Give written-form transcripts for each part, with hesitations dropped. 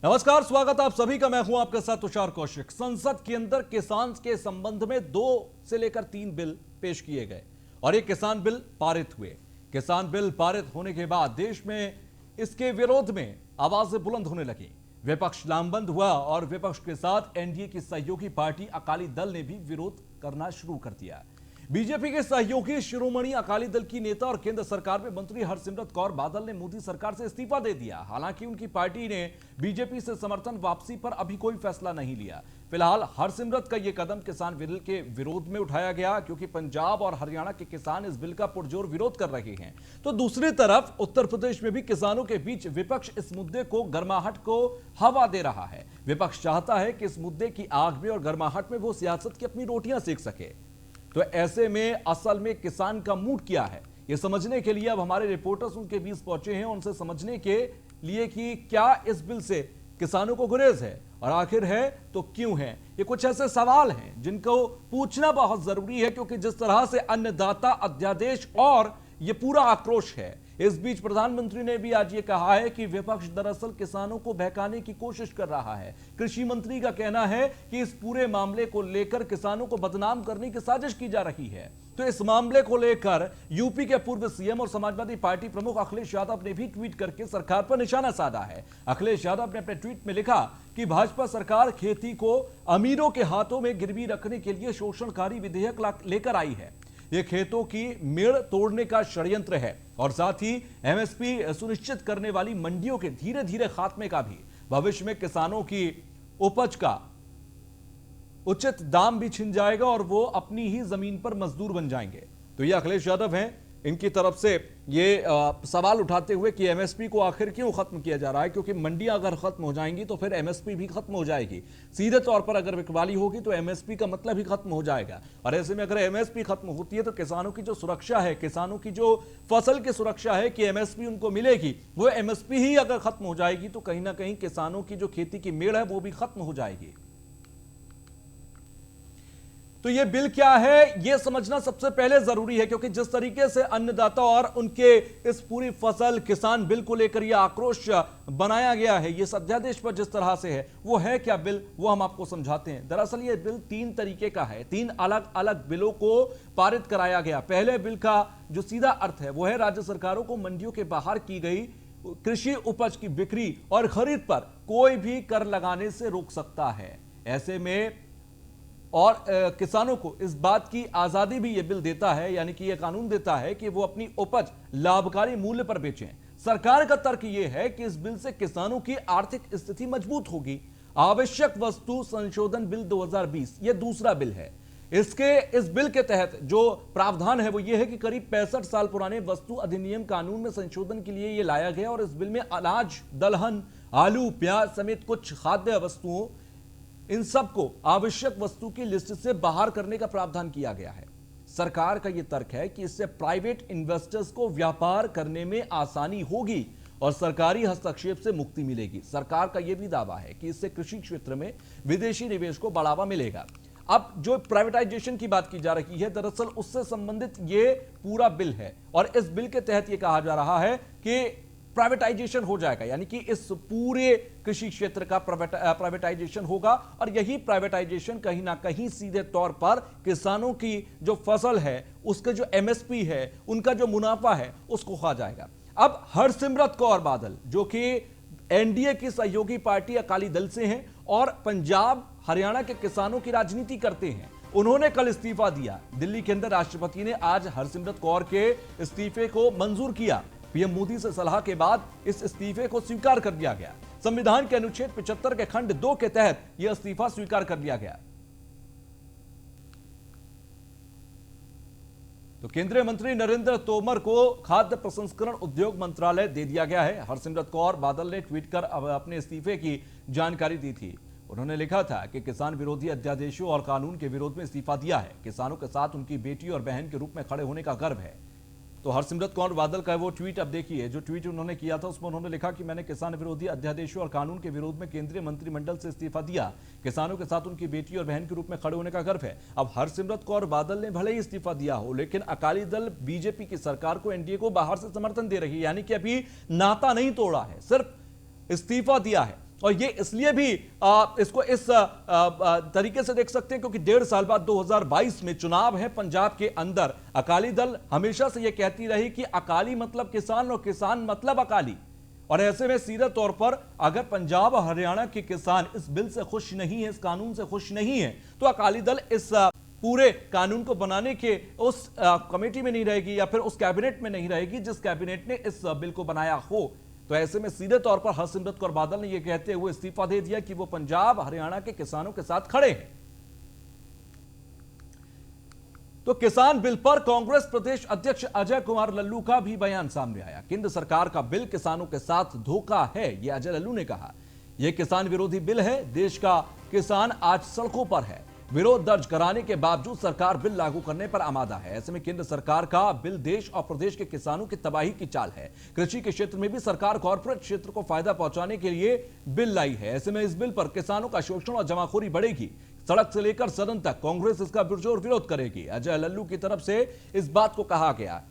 नमस्कार, स्वागत आप सभी का। मैं हूं आपके साथ तुषार कौशिक। संसद के अंदर किसान के संबंध में 2 से लेकर 3 बिल पेश किए गए और ये किसान बिल पारित हुए। किसान बिल पारित होने के बाद देश में इसके विरोध में आवाजें बुलंद होने लगी। विपक्ष लामबंद हुआ और विपक्ष के साथ एनडीए की सहयोगी पार्टी अकाली दल ने भी विरोध करना शुरू कर दिया। बीजेपी के सहयोगी शिरोमणि अकाली दल की नेता और केंद्र सरकार में मंत्री हरसिमरत कौर बादल ने मोदी सरकार से इस्तीफा दे दिया। हालांकि उनकी पार्टी ने बीजेपी से समर्थन वापसी पर अभी कोई फैसला नहीं लिया। फिलहाल हरसिमरत का यह कदम किसान बिल के विरोध में उठाया गया क्योंकि पंजाब और हरियाणा के किसान इस बिल का पुरजोर विरोध कर रहे हैं। तो दूसरी तरफ उत्तर प्रदेश में भी किसानों के बीच विपक्ष इस मुद्दे को गर्माहट को हवा दे रहा है। विपक्ष चाहता है कि इस मुद्दे की आग में और गर्माहट में वो सियासत की अपनी रोटियां सेक सके। तो ऐसे में असल में किसान का मूड क्या है, यह समझने के लिए अब हमारे रिपोर्टर्स उनके बीच पहुंचे हैं, उनसे समझने के लिए कि क्या इस बिल से किसानों को गुरेज है और आखिर है तो क्यों है। ये कुछ ऐसे सवाल हैं जिनको पूछना बहुत जरूरी है, क्योंकि जिस तरह से अन्नदाता अध्यादेश और ये पूरा आक्रोश है। इस बीच प्रधानमंत्री ने भी आज ये कहा है कि विपक्ष दरअसल किसानों को बहकाने की कोशिश कर रहा है। कृषि मंत्री का कहना है कि इस पूरे मामले को लेकर किसानों को बदनाम करने की साजिश की जा रही है। तो इस मामले को लेकर यूपी के पूर्व सीएम और समाजवादी पार्टी प्रमुख अखिलेश यादव ने भी ट्वीट करके सरकार पर निशाना साधा है। अखिलेश यादव ने अपने ट्वीट में लिखा कि भाजपा सरकार खेती को अमीरों के हाथों में गिरवी रखने के लिए शोषणकारी विधेयक लेकर आई है। यह खेतों की मेड़ तोड़ने का षड्यंत्र है और साथ ही एमएसपी सुनिश्चित करने वाली मंडियों के धीरे धीरे खात्मे का भी। भविष्य में किसानों की उपज का उचित दाम भी छिन जाएगा और वो अपनी ही जमीन पर मजदूर बन जाएंगे। तो ये अखिलेश यादव हैं, इनकी तरफ से ये सवाल उठाते हुए कि एमएसपी को आखिर क्यों खत्म किया जा रहा है, क्योंकि मंडियां अगर खत्म हो जाएंगी तो फिर एमएसपी भी खत्म हो जाएगी। सीधे तौर पर अगर बिकवाली होगी तो एमएसपी का मतलब ही खत्म हो जाएगा। और ऐसे में अगर एमएसपी खत्म होती है तो किसानों की जो सुरक्षा है, किसानों की जो फसल की सुरक्षा है कि एमएसपी उनको मिलेगी, वो एमएसपी ही अगर खत्म हो जाएगी तो कहीं ना कहीं किसानों की जो खेती की मेड़ है वो भी खत्म हो जाएगी। तो यह बिल क्या है यह समझना सबसे पहले जरूरी है, क्योंकि जिस तरीके से अन्नदाता और उनके इस पूरी फसल किसान बिल को लेकर यह आक्रोश बनाया गया है, यह अध्यादेश पर जिस तरह से है, वो है क्या बिल, वो हम आपको समझाते हैं। दरअसल यह बिल 3 तरीके का है। 3 अलग अलग बिलों को पारित कराया गया। पहले बिल का जो सीधा अर्थ है वो है राज्य सरकारों को मंडियों के बाहर की गई कृषि उपज की बिक्री और खरीद पर कोई भी कर लगाने से रोक सकता है। ऐसे में और किसानों को इस बात की आजादी भी यह बिल देता है, यानी कि यह कानून देता है कि वो अपनी उपज लाभकारी मूल्य पर बेचें। सरकार का तर्क यह है कि इस बिल से किसानों की आर्थिक स्थिति मजबूत होगी। आवश्यक वस्तु संशोधन बिल 2020 यह दूसरा बिल है। इस बिल के तहत जो प्रावधान है वो ये है कि करीब 65 साल पुराने वस्तु अधिनियम कानून में संशोधन के लिए ये लाया गया और इस बिल में अनाज, दलहन, आलू, प्याज समेत कुछ खाद्य वस्तुओं, इन सबको आवश्यक वस्तु की लिस्ट से बाहर करने का प्रावधान किया गया है। सरकार का यह तर्क है कि इससे प्राइवेट इन्वेस्टर्स को व्यापार करने में आसानी होगी और सरकारी हस्तक्षेप से मुक्ति मिलेगी। सरकार का यह भी दावा है कि इससे कृषि क्षेत्र में विदेशी निवेश को बढ़ावा मिलेगा। अब जो प्राइवेटाइजेशन की बात की जा रही है, दरअसल उससे संबंधित यह पूरा बिल है और इस बिल के तहत यह कहा जा रहा है कि प्राइवेटाइजेशन हो जाएगा, यानी कि इस पूरे कृषि क्षेत्र का प्राइवेटाइजेशन होगा और यही प्राइवेटाइजेशन कहीं ना कहीं सीधे तौर पर किसानों की जो फसल है, उसके जो एमएसपी है, उनका जो मुनाफा है, उसको खा जाएगा। अब हरसिमरत कौर बादल जो कि एनडीए की सहयोगी पार्टी अकाली दल से हैं और पंजाब हरियाणा के किसानों की राजनीति करते हैं, उन्होंने कल इस्तीफा दिया। दिल्ली के अंदर राष्ट्रपति ने आज हरसिमरत कौर के इस्तीफे को मंजूर किया। पीएम मोदी से सलाह के बाद इस इस्तीफे को स्वीकार कर दिया गया। संविधान के अनुच्छेद 75 के खंड 2 के तहत यह इस्तीफा स्वीकार कर लिया गया। तो केंद्रीय मंत्री नरेंद्र तोमर को खाद्य प्रसंस्करण उद्योग मंत्रालय दे दिया गया है। हरसिमरत कौर बादल ने ट्वीट कर अपने इस्तीफे की जानकारी दी थी। उन्होंने लिखा था कि किसान विरोधी अध्यादेशों और कानून के विरोध में इस्तीफा दिया है। किसानों के साथ उनकी बेटी और बहन के रूप में खड़े होने का गर्व है। तो हरसिमरत कौर बादल का वो ट्वीट अब देखिए, जो ट्वीट उन्होंने किया था उसमें उन्होंने लिखा कि मैंने किसान विरोधी अध्यादेशों और कानून के विरोध में केंद्रीय मंत्रिमंडल से इस्तीफा दिया। किसानों के साथ उनकी बेटी और बहन के रूप में खड़े होने का गर्व है। अब हरसिमरत कौर बादल ने भले ही इस्तीफा दिया हो, लेकिन अकाली दल बीजेपी की सरकार को, एनडीए को बाहर से समर्थन दे रही है, यानी कि अभी नाता नहीं तोड़ा है, सिर्फ इस्तीफा दिया है। और ये इसलिए भी इसको इस तरीके से देख सकते हैं क्योंकि 1.5 साल बाद 2022 में चुनाव है पंजाब के अंदर। अकाली दल हमेशा से यह कहती रही कि अकाली मतलब किसान और किसान मतलब अकाली, और ऐसे में सीधे तौर पर अगर पंजाब और हरियाणा के किसान इस बिल से खुश नहीं है, इस कानून से खुश नहीं है, तो अकाली दल इस पूरे कानून को बनाने के उस कमेटी में नहीं रहेगी या फिर उस कैबिनेट में नहीं रहेगी जिस कैबिनेट ने इस बिल को बनाया हो। तो ऐसे में सीधे तौर पर हरसिमरत कौर बादल ने यह कहते हुए इस्तीफा दे दिया कि वो पंजाब हरियाणा के किसानों के साथ खड़े हैं। तो किसान बिल पर कांग्रेस प्रदेश अध्यक्ष अजय कुमार लल्लू का भी बयान सामने आया। केंद्र सरकार का बिल किसानों के साथ धोखा है, यह अजय लल्लू ने कहा। यह किसान विरोधी बिल है। देश का किसान आज सड़कों पर है। विरोध दर्ज कराने के बावजूद सरकार बिल लागू करने पर आमादा है। ऐसे में केंद्र सरकार का बिल देश और प्रदेश के किसानों की तबाही की चाल है। कृषि के क्षेत्र में भी सरकार कॉर्पोरेट क्षेत्र को फायदा पहुंचाने के लिए बिल लाई है। ऐसे में इस बिल पर किसानों का शोषण और जमाखोरी बढ़ेगी। सड़क से लेकर सदन तक कांग्रेस इसका पुरजोर विरोध करेगी। अजय लल्लू की तरफ से इस बात को कहा गया।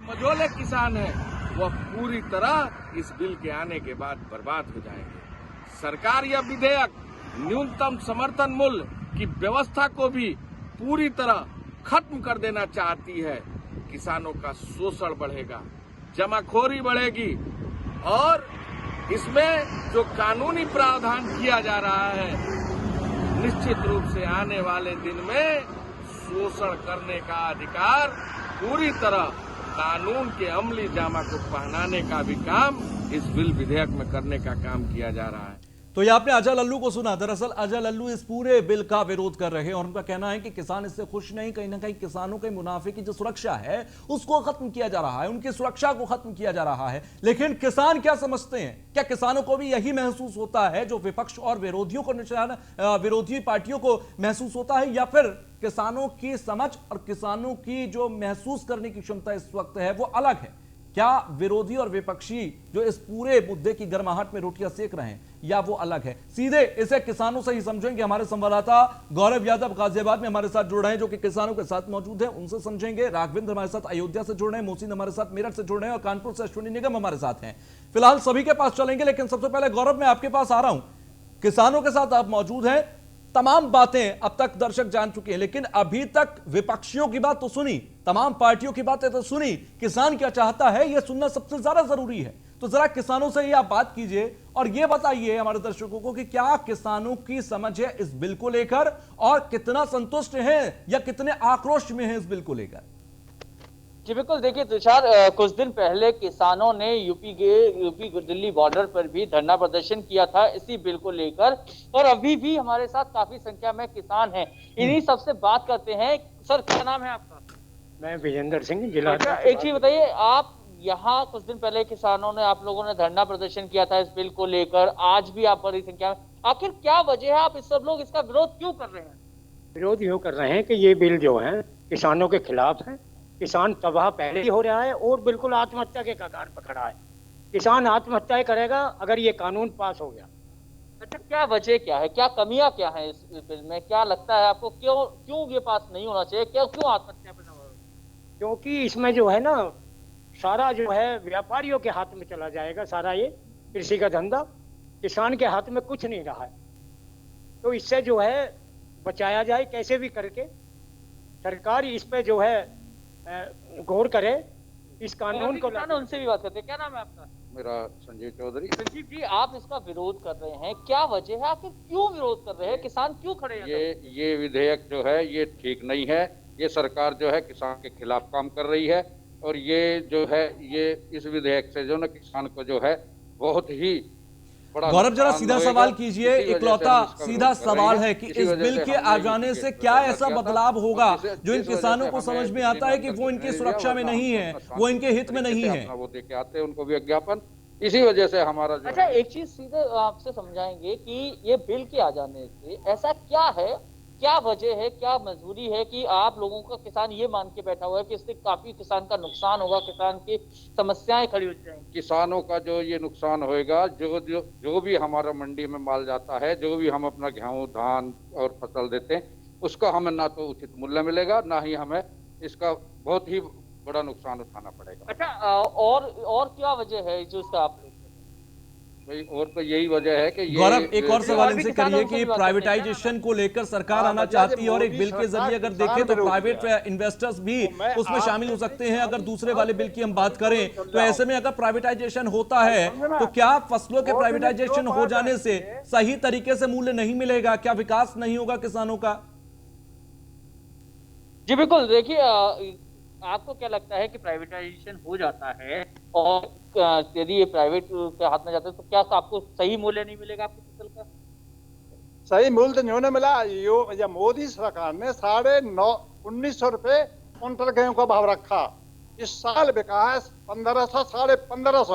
मझोले किसान है वह पूरी तरह इस बिल के आने के बाद बर्बाद हो जाएंगे। सरकार यह विधेयक न्यूनतम समर्थन मूल्य की व्यवस्था को भी पूरी तरह खत्म कर देना चाहती है। किसानों का शोषण बढ़ेगा, जमाखोरी बढ़ेगी और इसमें जो कानूनी प्रावधान किया जा रहा है, निश्चित रूप से आने वाले दिन में शोषण करने का अधिकार पूरी तरह कानून के अमली जामा को पहनाने का भी काम इस बिल विधेयक में करने का काम किया जा रहा है। तो ये आपने अजय लल्लू को सुना। दरअसल अजय लल्लू इस पूरे बिल का विरोध कर रहे हैं और उनका कहना है कि किसान इससे खुश नहीं, कहीं ना कहीं किसानों के मुनाफे की जो सुरक्षा है उसको खत्म किया जा रहा है, उनकी सुरक्षा को खत्म किया जा रहा है। लेकिन किसान क्या समझते हैं? क्या किसानों को भी यही महसूस होता है जो विपक्ष और विरोधियों को विरोधी पार्टियों को महसूस होता है, या फिर किसानों की समझ और किसानों की जो महसूस करने की क्षमता इस वक्त है वो अलग है? क्या विरोधी और विपक्षी जो इस पूरे मुद्दे की गर्माहट में रोटियां सेक रहे हैं या वो अलग है? सीधे इसे किसानों से ही समझेंगे। हमारे संवाददाता गौरव यादव गाजियाबाद में हमारे साथ जुड़ रहे हैं जो कि किसानों के साथ मौजूद हैं, उनसे समझेंगे। राघवेंद्र हमारे साथ अयोध्या से जुड़ रहे हैं, मोहसिन हमारे साथ मेरठ से जुड़ रहे हैं और कानपुर से अश्विनी निगम हमारे साथ हैं। फिलहाल सभी के पास चलेंगे, लेकिन सबसे पहले गौरव मैं आपके पास आ रहा हूं। किसानों के साथ आप मौजूद हैं, तमाम बातें अब तक दर्शक जान चुके हैं, लेकिन अभी तक विपक्षियों की बात तो सुनी, तमाम पार्टियों की बातें तो सुनी, किसान क्या चाहता है यह सुनना सबसे ज्यादा जरूरी है। तो जरा किसानों से ही आप बात कीजिए और यह बताइए हमारे दर्शकों को कि क्या किसानों की समझ है इस बिल को लेकर और कितना संतुष्ट हैं या कितने आक्रोश में हैं इस बिल को लेकर। जी बिल्कुल, देखिए तुषार, कुछ दिन पहले किसानों ने यूपी दिल्ली बॉर्डर पर भी धरना प्रदर्शन किया था इसी बिल को लेकर, और अभी भी हमारे साथ काफी संख्या में किसान हैं। इन्हीं सबसे बात करते हैं। सर, क्या नाम है आपका? मैं विजेंद्र सिंह, जिला। एक चीज बताइए, आप यहाँ कुछ दिन पहले किसानों ने, आप लोगों ने धरना प्रदर्शन किया था इस बिल को लेकर, आज भी आप बड़ी संख्या में, आखिर क्या वजह है? आप इस सब लोग इसका विरोध क्यों कर रहे हैं? विरोध यूँ कर रहे हैं कि ये बिल जो है किसानों के खिलाफ है। किसान तबाह पहले ही हो रहा है और बिल्कुल आत्महत्या के कगार पर खड़ा है। किसान आत्महत्या करेगा अगर ये कानून पास हो गया। अच्छा, क्या वजह क्या है, क्या कमियां क्या है इस बिल में? क्या लगता है आपको, क्यों ये पास नहीं होना चाहिए, क्यों आत्महत्या पर? क्योंकि इसमें जो है ना, सारा जो है व्यापारियों के हाथ में चला जाएगा। सारा ये कृषि का धंधा किसान के हाथ में कुछ नहीं रहा है। तो इससे जो है बचाया जाए कैसे भी करके, सरकार इस पे जो है गौर करे, इस कानून को। उनसे भी बात करते हैं। क्या नाम है आपका? मेरा संजीव चौधरी। संजीव जी, आप इसका विरोध कर रहे हैं, क्या वजह है? आखिर क्यों विरोध कर रहे हैं? किसान क्यों खड़े हैं? ये विधेयक जो है ये ठीक नहीं है। ये सरकार जो है किसान के खिलाफ काम कर रही है, और ये जो है ये इस विधेयक से जो ना किसान को जो है बहुत ही गौरव, जरा सीधा सवाल कीजिए। इकलौता सीधा सवाल है कि इस बिल के आ जाने से क्या ऐसा बदलाव होगा जो इन किसानों को समझ में आता है कि वो इनकी सुरक्षा में नहीं है, वो इनके हित में नहीं है? वो देके आते हैं उनको भी विज्ञापन, इसी वजह से हमारा जो। अच्छा, एक चीज सीधे आपसे समझाएंगे कि ये बिल के आ जाने से ऐसा क्या है, क्या वजह है, क्या मजबूरी है कि आप लोगों का किसान ये मान के बैठा हुआ है कि इससे काफी किसान का नुकसान होगा, किसान की समस्याएं खड़ी हो जाएंगी? किसानों का जो ये नुकसान होएगा, जो भी हमारा मंडी में माल जाता है, जो भी हम अपना गेहूं, धान और फसल देते हैं, उसका हमें ना तो उचित मूल्य मिलेगा, ना ही हमें इसका बहुत ही बड़ा नुकसान उठाना पड़ेगा। अच्छा, और क्या वजह है जो इसका आप? भाई और तो यही वजह है कि ये गौरव, एक और सवाल और भी इनसे किसानों करिए से कि भी बात प्राइवेटाइजेशन को लेकर सरकार आना चाहती है और एक बिल के जरिए अगर देखें तो प्राइवेट इन्वेस्टर्स भी उसमें शामिल हो सकते हैं। अगर दूसरे वाले बिल की हम बात करें तो ऐसे में अगर प्राइवेटाइजेशन होता है तो क्या फसलों के प्राइवेटाइजेशन हो जाने से सही तरीके से मूल्य नहीं मिलेगा? क्या विकास नहीं होगा किसानों का? जी बिल्कुल, देखिए आपको क्या लगता है कि प्राइवेटाइजेशन हो जाता है और यदि ये प्राइवेट के हाथ में जाता है तो क्या आपको सही मूल्य नहीं मिलेगा आपकी फसल का? सही मूल्य नहीं होने मिला। या मोदी सरकार ने 1950 क्विंटल गेहूं का भाव रखा, इस साल बिका है 1500 1550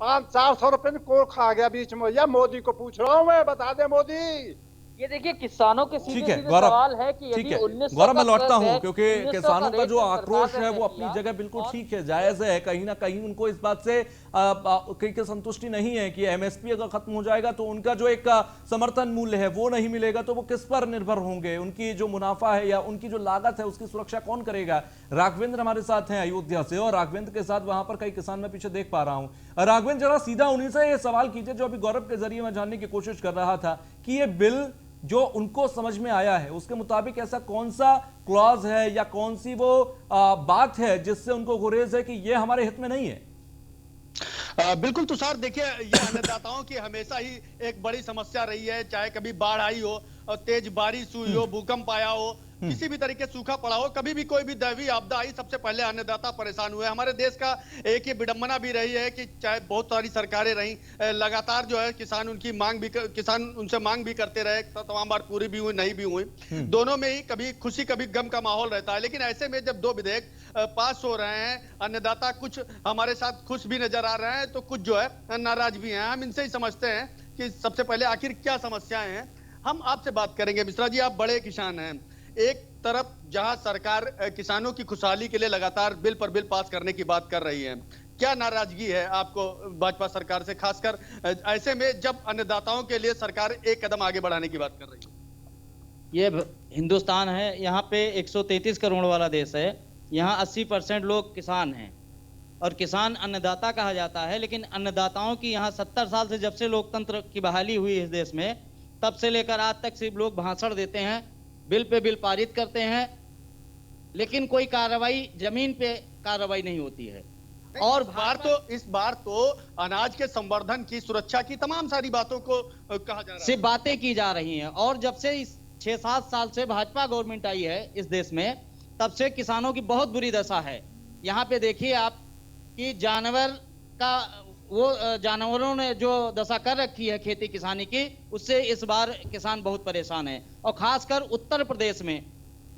और 400 रुपए में कोर खा गया बीच में। या मोदी को पूछ रहा हूं मैं, बता दे मोदी। ये देखिए किसानों के ठीक सीधे है सीधे गौरव, सवाल है कि ठीक यदि है 1900 गौरव, मैं का लौटता कर्ज है, हूं क्योंकि 1900 किसानों का रेट जो सरकार आक्रोश ने है वो तय अपनी किया जगह बिल्कुल और ठीक है, जायज है। कहीं ना कहीं उनको इस बात से कहीं संतुष्टि नहीं है कि एमएसपी अगर खत्म हो जाएगा तो उनका जो एक समर्थन मूल्य है वो नहीं मिलेगा, तो वो किस पर निर्भर होंगे? उनकी जो मुनाफा है या उनकी जो लागत है उसकी सुरक्षा कौन करेगा? राघवेंद्र हमारे साथ हैं अयोध्या से, और राघवेंद्र के साथ वहां पर कई किसान मैं पीछे देख पा रहा हूं। राघवेंद्र, जरा सीधा उन्हीं से ये सवाल कीजिए जो अभी गौरव के जरिए मैं जानने की कोशिश कर रहा था कि ये बिल जो उनको समझ में आया है उसके मुताबिक ऐसा कौन सा क्लॉज है या कौन सी वो बात है जिससे उनको गुरेज है कि ये हमारे हित में नहीं है? बिल्कुल तुषार, देखिए ये अन्नदाताओं की हमेशा ही एक बड़ी समस्या रही है। चाहे कभी बाढ़ आई हो और तेज बारिश हुई हो, भूकंप आया हो, किसी भी तरीके सूखा पड़ा हो, कभी भी कोई भी दैवीय आपदा आई, सबसे पहले अन्नदाता परेशान हुए। हमारे देश का एक ये विडंबना भी रही है कि चाहे बहुत सारी सरकारें रही, लगातार जो है किसान उनसे मांग भी करते रहे, तमाम बार पूरी भी हुई, नहीं भी हुई। दोनों में ही कभी खुशी कभी गम का माहौल रहता है। लेकिन ऐसे में जब दो विधेयक पास हो रहे हैं, अन्नदाता कुछ हमारे साथ खुश भी नजर आ रहे हैं तो कुछ जो है नाराज भी हैं। हम इनसे ही समझते हैं कि सबसे पहले आखिर क्या समस्याएं हैं। हम आपसे बात करेंगे। मिश्रा जी, आप बड़े किसान हैं। एक तरफ जहां सरकार किसानों की खुशहाली के लिए लगातार बिल पर बिल पास करने की बात कर रही है, क्या नाराजगी है आपको भाजपा सरकार से, खासकर ऐसे में जब अन्नदाताओं के लिए सरकार एक कदम आगे बढ़ाने की बात कर रही है? ये हिंदुस्तान है, यहाँ पे 133 करोड़ वाला देश है। यहाँ 80% लोग किसान हैं और किसान अन्नदाता कहा जाता है। लेकिन अन्नदाताओं की यहाँ 70 साल से, जब से लोकतंत्र की बहाली हुई इस देश में, तब से लेकर आज तक सिर्फ लोग भाषण देते हैं, बिल पे बिल पारित करते हैं, लेकिन कोई कार्रवाई, जमीन पे कार्रवाई नहीं होती है। और इस बार तो अनाज के संवर्धन की, सुरक्षा की, तमाम सारी बातों को कहा जा रहा है, सिर्फ बातें की जा रही हैं। और जब से इस 6-7 साल से भाजपा गवर्नमेंट आई है इस देश में, तब से किसानों की बहुत बुरी दशा है। यहाँ पे देखिए आप कि जानवरों ने जो दशा कर रखी है खेती किसानी की, उससे इस बार किसान बहुत परेशान है। और खासकर उत्तर प्रदेश में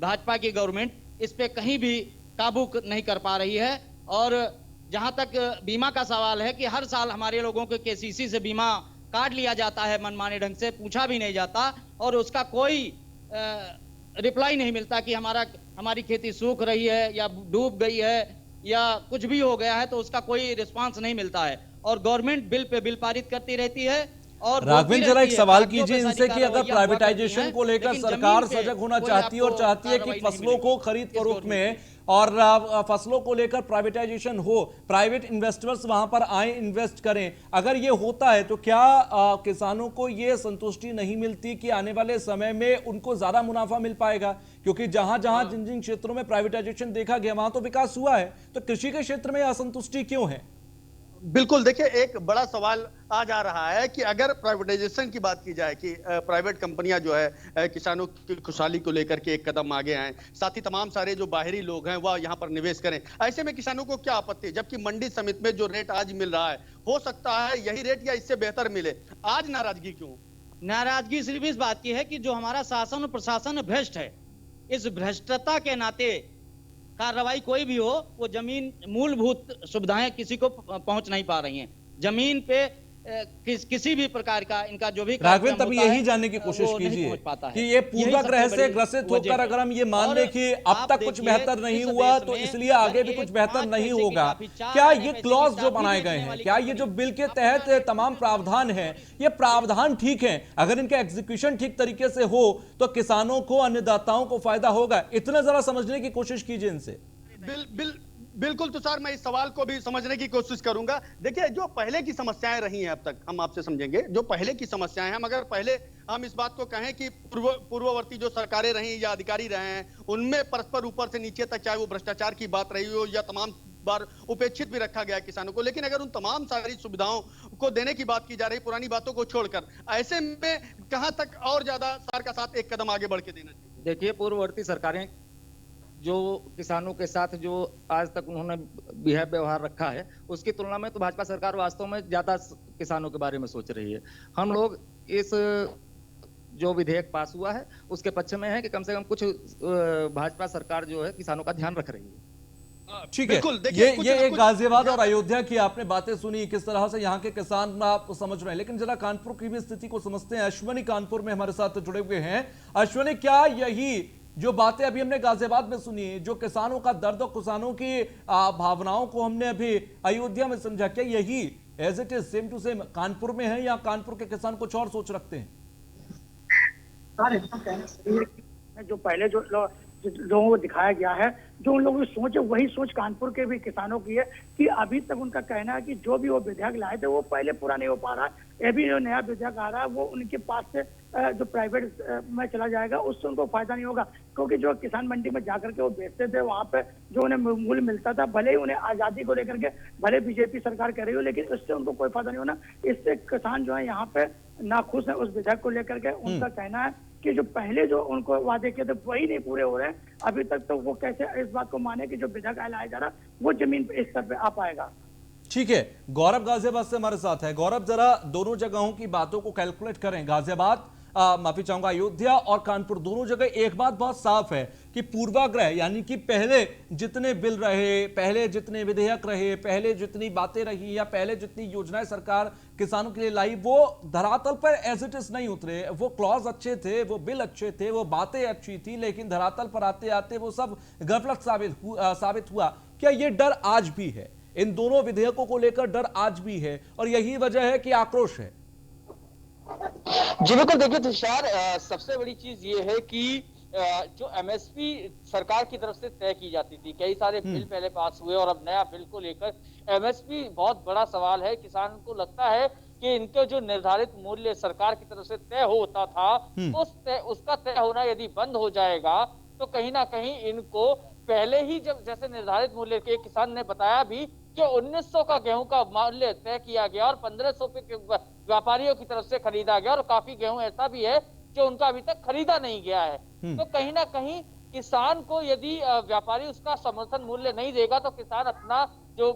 भाजपा की गवर्नमेंट इस पे कहीं भी काबू नहीं कर पा रही है। और जहां तक बीमा का सवाल है कि हर साल हमारे लोगों के केसीसी से बीमा काट लिया जाता है मनमाने ढंग से, पूछा भी नहीं जाता और उसका कोई रिप्लाई नहीं मिलता कि हमारी खेती सूख रही है या डूब गई है या कुछ भी हो गया है, तो उसका कोई रिस्पांस नहीं मिलता है। और गवर्नमेंट बिल पे बिल पारित करती रहती है। और राघवेंद्र, जरा एक सवाल कीजिए इनसे कि अगर प्राइवेटाइजेशन को लेकर सरकार सजग होना चाहती है और चाहती है कि फसलों को खरीद फरोख्त में और फसलों को लेकर प्राइवेटाइजेशन हो, प्राइवेट इन्वेस्टर्स वहां पर आए, इन्वेस्ट करें, अगर ये होता है तो क्या किसानों को ये संतुष्टि नहीं मिलती कि आने वाले समय में उनको ज्यादा मुनाफा मिल पाएगा? क्योंकि जहां जहां जिन जिन क्षेत्रों में प्राइवेटाइजेशन देखा गया वहां तो विकास हुआ है, तो कृषि के क्षेत्र में असंतुष्टि क्यों है? बिल्कुल, देखिए एक बड़ा सवाल आ जा रहा है कि अगर प्राइवेटाइजेशन की बात की जाए कि प्राइवेट कंपनियां जो है किसानों की खुशहाली को लेकर के एक कदम आगे आए, साथ ही तमाम सारे जो बाहरी लोग हैं वह यहाँ पर निवेश करें, ऐसे में किसानों को क्या आपत्ति है? जबकि मंडी समिति में जो रेट आज मिल रहा है, हो सकता है यही रेट या इससे बेहतर मिले। आज नाराजगी क्यों? नाराजगी सिर्फ इस बात की है कि जो हमारा शासन और प्रशासन भ्रष्ट है, इस भ्रष्टता के नाते कार्रवाई कोई भी हो, वो जमीन मूलभूत सुविधाएं किसी को पहुंच नहीं पा रही हैं। जमीन पे किसी भी प्रकार का इनका जो भी राघवेंद्र, तभी यही जानने की कोशिश कीजिए कि ये पूर्वाग्रह से ग्रसित होकर अगर हम ये मान लें कि अब तक कुछ बेहतर नहीं हुआ तो इसलिए आगे भी कुछ बेहतर नहीं होगा, क्या ये क्लॉज जो बनाए गए हैं, क्या ये जो बिल के तहत तमाम प्रावधान हैं, ये प्रावधान ठीक है? अगर इनका एग्जीक्यूशन ठीक तरीके से हो तो किसानों को, अन्नदाताओं को फायदा होगा। इतना जरा समझने की कोशिश कीजिए इनसे। बिल्कुल तुषार, मैं इस सवाल को भी समझने की कोशिश करूंगा। देखिए, जो पहले की समस्याएं रही हैं, अब तक हम आपसे समझेंगे जो पहले की समस्याएं हैं। हम अगर पहले हम इस बात को कहें कि पूर्ववर्ती जो सरकारें रही या अधिकारी रहे हैं, उनमें परस्पर ऊपर से नीचे तक, चाहे वो भ्रष्टाचार की बात रही हो या तमाम बार उपेक्षित भी रखा गया किसानों को, लेकिन अगर उन तमाम सारी सुविधाओं को देने की बात की जा रही, पुरानी बातों को छोड़कर, ऐसे में कहां तक और ज्यादा सार का साथ एक कदम आगे बढ़ के देना चाहिए? देखिए, पूर्ववर्ती सरकारें जो किसानों के साथ जो आज तक उन्होंने व्यवहार रखा है, उसकी तुलना में तो भाजपा सरकार वास्तव में ज्यादा किसानों के बारे में सोच रही है। हम लोग इस जो विधेयक पास हुआ है उसके पक्ष में है कि कम से कम कुछ भाजपा सरकार जो है किसानों का ध्यान रख रही है। ठीक है, ये एक गाजियाबाद और अयोध्या की आपने बातें सुनी, किस तरह से यहाँ के किसान आप समझ रहे हैं, लेकिन जरा कानपुर की भी स्थिति को समझते हैं। अश्वनी कानपुर में हमारे साथ जुड़े हुए हैं। अश्वनी, क्या यही जो बातें अभी हमने गाजियाबाद में सुनी, जो किसानों का दर्द और किसानों की भावनाओं को हमने अभी अयोध्या में समझा, क्या यही as it is same to same Kanpur में है, या कानपुर के किसान कुछ और सोच रखते हैं? जो पहले जो लोगों को दिखाया गया है, जो उन लोगों की सोच है, वही सोच कानपुर के भी किसानों की है कि अभी तक उनका कहना है कि जो भी वो विधेयक लाए थे वो पहले पूरा नहीं हो पा रहा है। अभी जो नया विधेयक आ रहा है वो उनके पास से जो प्राइवेट में चला जाएगा, उससे उनको फायदा नहीं होगा, क्योंकि जो किसान मंडी में जाकर के वो बेचते थे, वहाँ पे जो उन्हें मूल्य मिलता था, भले ही उन्हें आजादी को लेकर के भले बीजेपी सरकार कर रही हो, लेकिन उससे उनको कोई फायदा नहीं होना। इससे किसान जो है यहाँ पे नाखुश है उस विधेयक को लेकर के। उनका कहना है कि जो पहले जो उनको वादे किए थे वही नहीं पूरे हो रहे हैं अभी तक, तो वो कैसे इस बात को माने कि जो विधेयक लाया जा रहा वो जमीन पे इस स्तर पे आ पाएगा। ठीक है, गौरव गाजियाबाद से हमारे साथ है। गौरव, जरा दोनों जगहों की बातों को कैलकुलेट करें। गाजियाबाद, माफी चाहूंगा, अयोध्या और कानपुर, दोनों जगह एक बात बहुत साफ है कि पूर्वाग्रह, यानी कि पहले जितने बिल रहे, पहले जितने विधेयक रहे, पहले जितनी बातें रही या पहले जितनी योजनाएं सरकार किसानों के लिए लाई, वो धरातल पर एज इट इज नहीं उतरे। वो क्लॉज अच्छे थे, वो बिल अच्छे थे, वो बातें अच्छी थी, लेकिन धरातल पर आते आते वो सब गलत साबित हुआ। क्या ये डर आज भी है? इन दोनों विधेयकों को लेकर डर आज भी है, और यही वजह है कि आक्रोश है। जी बिल्कुल, देखिए तुषार, सबसे बड़ी चीज ये है कि जो एमएसपी सरकार की तरफ से तय की जाती थी, कई सारे बिल पहले पास हुए और अब नया बिल को लेकर एमएसपी बहुत बड़ा सवाल है। किसान को लगता है कि इनके जो निर्धारित मूल्य सरकार की तरफ से तय होता था, उसका तय होना यदि बंद हो जाएगा तो कहीं ना कहीं इनको पहले ही जब जैसे निर्धारित मूल्य के, किसान ने बताया भी कि 1900 का गेहूं का मूल्य तय किया गया और 1500 पे व्यापारियों की तरफ से खरीदा गया, और काफी गेहूं ऐसा भी है जो उनका अभी तक खरीदा नहीं गया है। तो कहीं ना कहीं किसान को यदि व्यापारी उसका समर्थन मूल्य नहीं देगा तो किसान अपना जो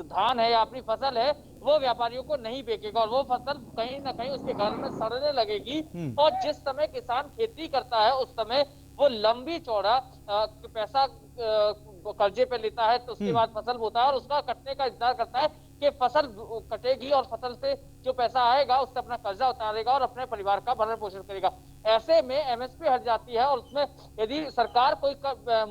धान है या अपनी फसल है वो व्यापारियों को नहीं बेचेगा, और वो फसल कहीं ना कहीं उसके घर में सड़ने लगेगी। और जिस समय किसान खेती करता है उस समय वो लंबी चौड़ा पैसा कर्जे पे लेता है, तो उसके बाद फसल बोता है और उसका कटने का इंतजार करता है कि फसल कटेगी और फसल से जो पैसा आएगा उससे अपना कर्जा उतारेगा और अपने परिवार का भरण पोषण करेगा। ऐसे में एमएसपी हट जाती है और उसमें यदि सरकार कोई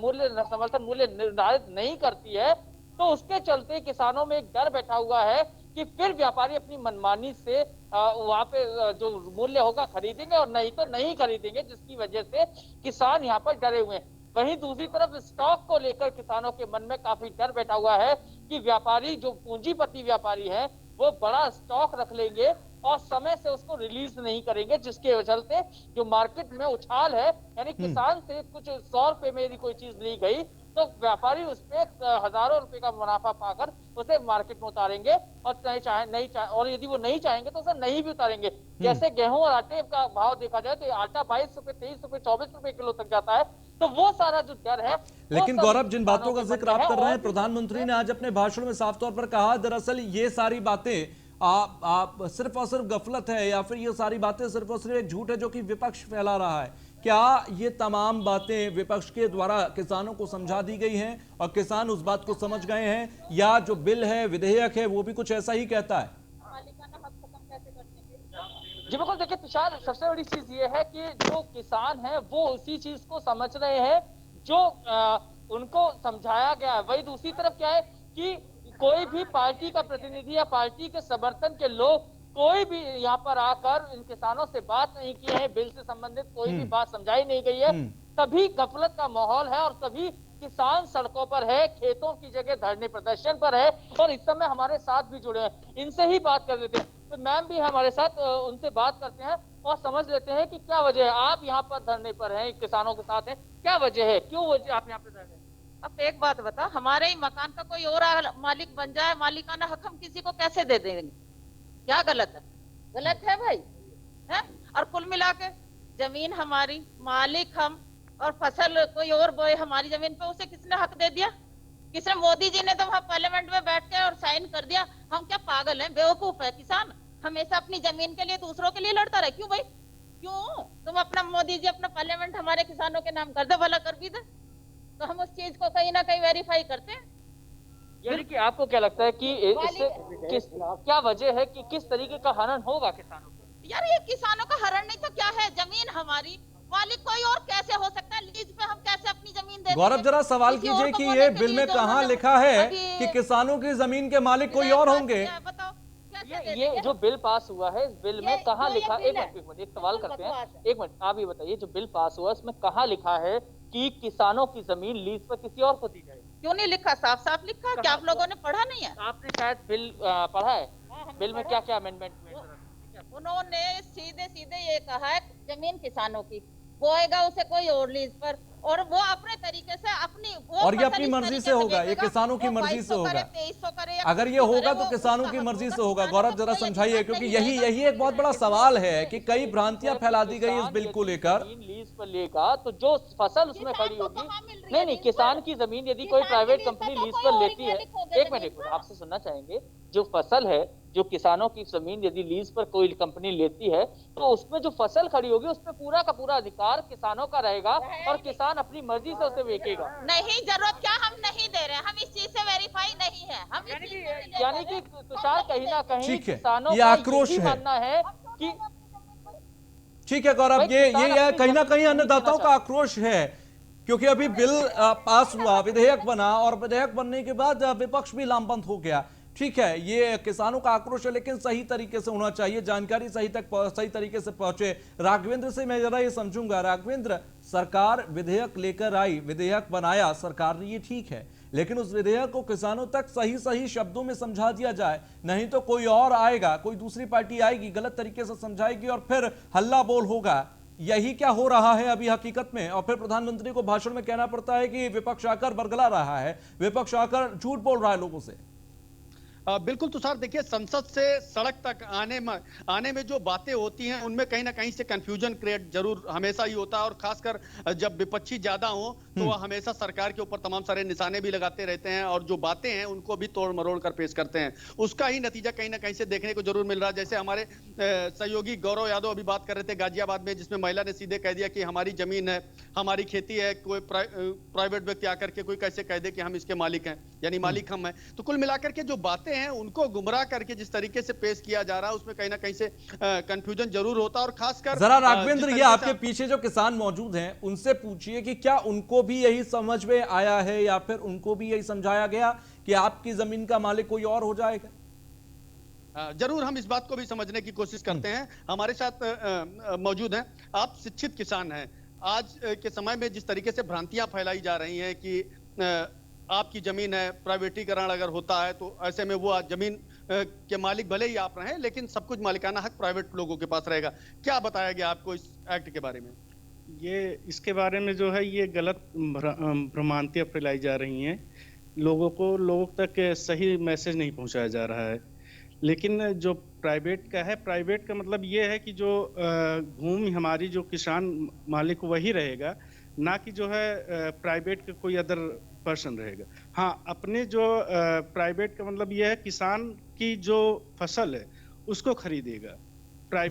मूल्य समर्थन मूल्य निर्धारित नहीं करती है तो उसके चलते किसानों में एक डर बैठा हुआ है कि फिर व्यापारी अपनी मनमानी से वहां पे जो मूल्य होगा खरीदेंगे और नहीं तो नहीं खरीदेंगे, जिसकी वजह से किसान यहाँ पर डरे हुए हैं। वहीं दूसरी तरफ स्टॉक को लेकर किसानों के मन में काफी डर बैठा हुआ है कि व्यापारी जो पूंजीपति व्यापारी है वो बड़ा स्टॉक रख लेंगे और समय से उसको रिलीज नहीं करेंगे, जिसके चलते जो मार्केट में उछाल है, यानी किसान से कुछ 100 रुपए में यदि कोई चीज ली गई तो व्यापारी उसपे हजारों रुपए का मुनाफा पाकर उसे मार्केट में उतारेंगे, और और यदि वो नहीं चाहेंगे तो उसे नहीं भी उतारेंगे। जैसे गेहूं और आटे का भाव देखा जाए तो आटा 22 रुपए, 23 रुपए, 24 रुपए किलो तक जाता है, तो वो सारा जो डर है। लेकिन गौरव, जिन बातों का जिक्र आप कर रहे हैं, प्रधानमंत्री ने आज अपने भाषण में साफ तौर पर कहा, दरअसल ये सारी बातें आप सिर्फ और सिर्फ गफलत है, या फिर ये सारी बातें सिर्फ और सिर्फ एक झूठ है जो कि विपक्ष फैला रहा है। क्या ये तमाम बातें विपक्ष के द्वारा किसानों को समझा दी गई हैं और किसान उस बात को समझ गए हैं, या जो बिल है, विधेयक है, वो भी कुछ ऐसा ही कहता है? जी बिल्कुल, देखिए तुषार, सबसे बड़ी चीज ये है कि जो किसान है वो उसी चीज को समझ रहे हैं जो उनको समझाया गया है। वही दूसरी तरफ क्या है कि कोई भी पार्टी का प्रतिनिधि या पार्टी के समर्थन के लोग कोई भी यहाँ पर आकर इन किसानों से बात नहीं की है, बिल से संबंधित कोई भी बात समझाई नहीं गई है, तभी गफलत का माहौल है और तभी किसान सड़कों पर है, खेतों की जगह धरने प्रदर्शन पर है और इस समय हमारे साथ भी जुड़े हैं। इनसे ही बात कर लेते हैं। तो मैम भी हमारे साथ, उनसे बात करते हैं और समझ लेते हैं कि क्या वजह है आप यहाँ पर धरने पर हैं, किसानों के साथ हैं, क्या वजह है, क्यों वजह आप यहाँ पे धरने? अब एक बात बता, हमारे ही मकान का कोई और मालिक बन जाए, मालिकाना हक हम किसी को कैसे दे देंगे? क्या गलत है? गलत है भाई, है? और कुल मिला के जमीन हमारी, मालिक हम, और फसल कोई और बोए हमारी जमीन पे, उसे किसने हक दे दिया? किसने? मोदी जी ने तो वहां पार्लियामेंट में बैठ के और साइन कर दिया। हम क्या पागल हैं, बेवकूफ है? किसान हमेशा अपनी जमीन के लिए दूसरों के लिए लड़ता रहे, क्यों भाई? क्यों? तुम अपना, मोदी जी अपना पार्लियामेंट हमारे किसानों के नाम कर दे, भला कर भी दे, तो हम उस चीज को कहीं ना कहीं वेरीफाई करते हैं। यानी कि आपको क्या लगता है कि इससे क्या वजह है कि किस तरीके का हनन होगा किसानों को? यार ये किसानों का हरण नहीं तो क्या है? जमीन हमारी, मालिक कोई और कैसे हो सकता है? लीज पे हम कैसे अपनी जमीन दे? गौरव जरा सवाल कीजिए कि ये बिल में कहाँ लिखा है कि किसानों की जमीन के मालिक कोई और होंगे? बताओ, ये जो बिल पास हुआ है, इस बिल में कहाँ लिखा? एक मिनट एक सवाल करते हैं, एक मिनट आप ये बताइए, जो बिल पास हुआ इसमें कहाँ लिखा है कि किसानों की जमीन लीज पर किसी और को दी जाए? क्यों नहीं लिखा? साफ साफ लिखा है। क्या आप लोगों ने पढ़ा नहीं है? आपने शायद बिल पढ़ा है। बिल में क्या क्या अमेंडमेंट हुए? उन्होंने सीधे सीधे ये कहा है जमीन किसानों की, बोएगा उसे कोई और लीज पर, और वो अपने तरीके से अपनी, और ये अपनी मर्जी से होगा, ये किसानों की मर्जी से होगा। अगर ये होगा तो किसानों की मर्जी से होगा। गौरव जरा समझाइए, क्योंकि यही एक बहुत बड़ा सवाल है कि कई भ्रांतियां फैला दी गई इस बिल को लेकर। लीज पर लेगा तो जो फसल उसमें खड़ी होगी, नहीं, किसान की जमीन यदि कोई प्राइवेट कंपनी लीज पर लेती है, एक मिनट आपसे सुनना चाहेंगे, जो फसल है, जो किसानों की जमीन यदि लीज पर कोई कंपनी लेती है तो उसमें जो फसल खड़ी होगी उसमें पूरा का पूरा अधिकार किसानों का रहेगा और किसान अपनी मर्जी से उसे बेचेगा। नहीं, जरूरत क्या, हम नहीं दे रहे हैं, हम इस चीज से वेरीफाई नहीं है, हम यानी कि तुषार कहीं ना कहीं किसानों ये आक्रोश है, मानना है कि ठीक है गौरव, ये कहीं ना कहीं अन्नदाताओं का आक्रोश है, क्योंकि अभी बिल पास हुआ, विधेयक बना और विधेयक बनने के बाद विपक्ष भी लामबंद हो गया। ठीक है, ये किसानों का आक्रोश है, लेकिन सही तरीके से होना चाहिए, जानकारी सही तरीके से पहुंचे। राघवेंद्र से मैं जरा ये समझूंगा, राघवेंद्र, सरकार विधेयक लेकर आई, विधेयक बनाया सरकार ने, ये ठीक है, लेकिन उस विधेयक को किसानों तक सही शब्दों में समझा दिया जाए, नहीं तो कोई और आएगा, कोई दूसरी पार्टी आएगी, गलत तरीके से समझाएगी और फिर हल्ला बोल होगा। यही क्या हो रहा है अभी हकीकत में? और फिर प्रधानमंत्री को भाषण में कहना पड़ता है कि विपक्ष आकर बरगला रहा है, विपक्ष आकर झूठ बोल रहा है लोगों से। बिल्कुल तुषार, देखिए, संसद से सड़क तक आने में जो बातें होती हैं उनमें कहीं ना कहीं से कंफ्यूजन क्रिएट जरूर हमेशा ही होता है, और खासकर जब विपक्षी ज्यादा हो तो वह हमेशा सरकार के ऊपर तमाम सारे निशाने भी लगाते रहते हैं और जो बातें हैं उनको भी तोड़ मरोड़ कर पेश करते हैं। उसका ही नतीजा कहीं ना कहीं से देखने को जरूर मिल रहा है। जैसे हमारे सहयोगी गौरव यादव अभी बात कर रहे थे गाजियाबाद में, जिसमें महिला ने सीधे कह दिया कि हमारी जमीन है, हमारी खेती है, कोई प्राइवेट व्यक्ति आकर के कोई कैसे कह दे कि हम इसके मालिक हैं, यानी मालिक हम हैं। तो कुल मिलाकर के जो बातें हैं उनको गुमराह करके जिस तरीके से पेश किया जा रहा है उसमें कहीं ना कहीं से कंफ्यूजन जरूर होता है। और खासकर जरा राघवेंद्र, ये आपके पीछे जो किसान मौजूद हैं उनसे पूछिए कि क्या उनको भी यही समझ में आया है या फिर उनको भी यही समझाया गया कि आपकी जमीन का मालिक कोई और हो जाएगा? जरूर हम इस बात को भी समझने की कोशिश करते हैं। हमारे साथ मौजूद हैं, आप शिक्षित किसान हैं। आज के समय में जिस तरीके से भ्रांतियां फैलाई जा रही हैं कि आपकी जमीन है, प्राइवेटीकरण अगर होता है तो ऐसे में वो जमीन के मालिक भले ही आप रहे, लेकिन सब कुछ मालिकाना हक प्राइवेट लोगों के पास रहेगा। क्या बताया गया आपको इस एक्ट के बारे में? ये इसके बारे में जो है ये गलत भ्रांतियां फैलाई जा रही हैं, लोगों तक सही मैसेज नहीं पहुंचाया जा रहा है। लेकिन जो प्राइवेट का है, प्राइवेट का मतलब ये है कि जो भूमि हमारी, जो किसान मालिक वही रहेगा, ना कि जो है प्राइवेट का कोई अदर पर्सन रहेगा। हाँ, अपने जो प्राइवेट का मतलब ये है किसान की जो फसल है उसको खरीदेगा,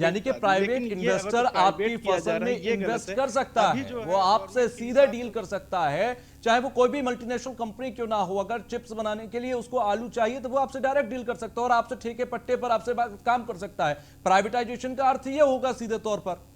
यानी कि प्राइवेट इन्वेस्टर आपकी फसल में इन्वेस्ट कर सकता है, वो आपसे सीधे डील कर सकता है, चाहे वो कोई भी मल्टीनेशनल कंपनी क्यों ना हो। अगर चिप्स बनाने के लिए उसको आलू चाहिए तो वो आपसे डायरेक्ट डील कर सकता है और आपसे ठेके पट्टे पर आपसे काम कर सकता है। प्राइवेटाइजेशन का अर्थ ये होगा सीधे तौर पर।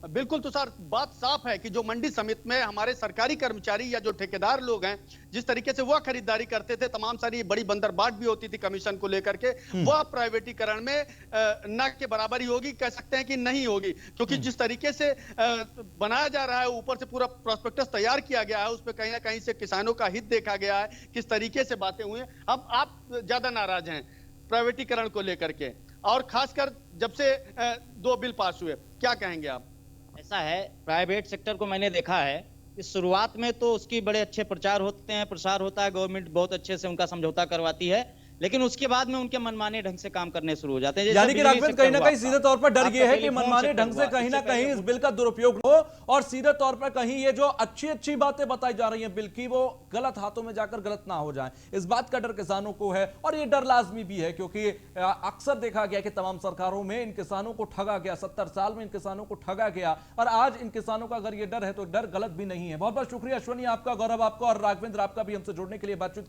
बिल्कुल तुषार, बात साफ है कि जो मंडी समिति में हमारे सरकारी कर्मचारी या जो ठेकेदार लोग हैं, जिस तरीके से वह खरीदारी करते थे, तमाम सारी बड़ी बंदरबाट भी होती थी कमीशन को लेकर के, वह प्राइवेटीकरण में न के बराबर ही होगी, कह सकते हैं कि नहीं होगी, क्योंकि जिस तरीके से बनाया जा रहा है, ऊपर से पूरा प्रोस्पेक्टस तैयार किया गया है, उसमें कहीं ना कहीं से किसानों का हित देखा गया है, किस तरीके से बातें हुई हैं। अब आप ज्यादा नाराज हैं प्राइवेटीकरण को लेकर के, और खासकर जब से 2 बिल पास हुए, क्या कहेंगे आप? ऐसा है, प्राइवेट सेक्टर को मैंने देखा है कि शुरुआत में तो उसकी बड़े अच्छे प्रचार होते हैं, प्रसार होता है, गवर्नमेंट बहुत अच्छे से उनका समझौता करवाती है, लेकिन उसके बाद में उनके मनमाने ढंग से काम करने शुरू हो जाते हैं। यानी कि राघवेंद्र कहीं ना कहीं सीधे तौर पर डर ये है कि मनमाने ढंग से कहीं ना कहीं इस बिल का दुरुपयोग हो और सीधे तौर पर कहीं ये जो अच्छी बातें बताई जा रही हैं बिल की, वो गलत हाथों में जाकर गलत ना हो जाए। इस बात का डर किसानों को है और ये डर लाजमी भी है, क्योंकि अक्सर देखा गया कि तमाम सरकारों में इन किसानों को ठगा गया, 70 साल में इन किसानों को ठगा गया, और आज इन किसानों का अगर ये डर है तो डर गलत भी नहीं है। बहुत बहुत शुक्रिया अश्वनी आपका, गौरव आपका और राघवेंद्र आपका भी हमसे जुड़ने के लिए बातचीत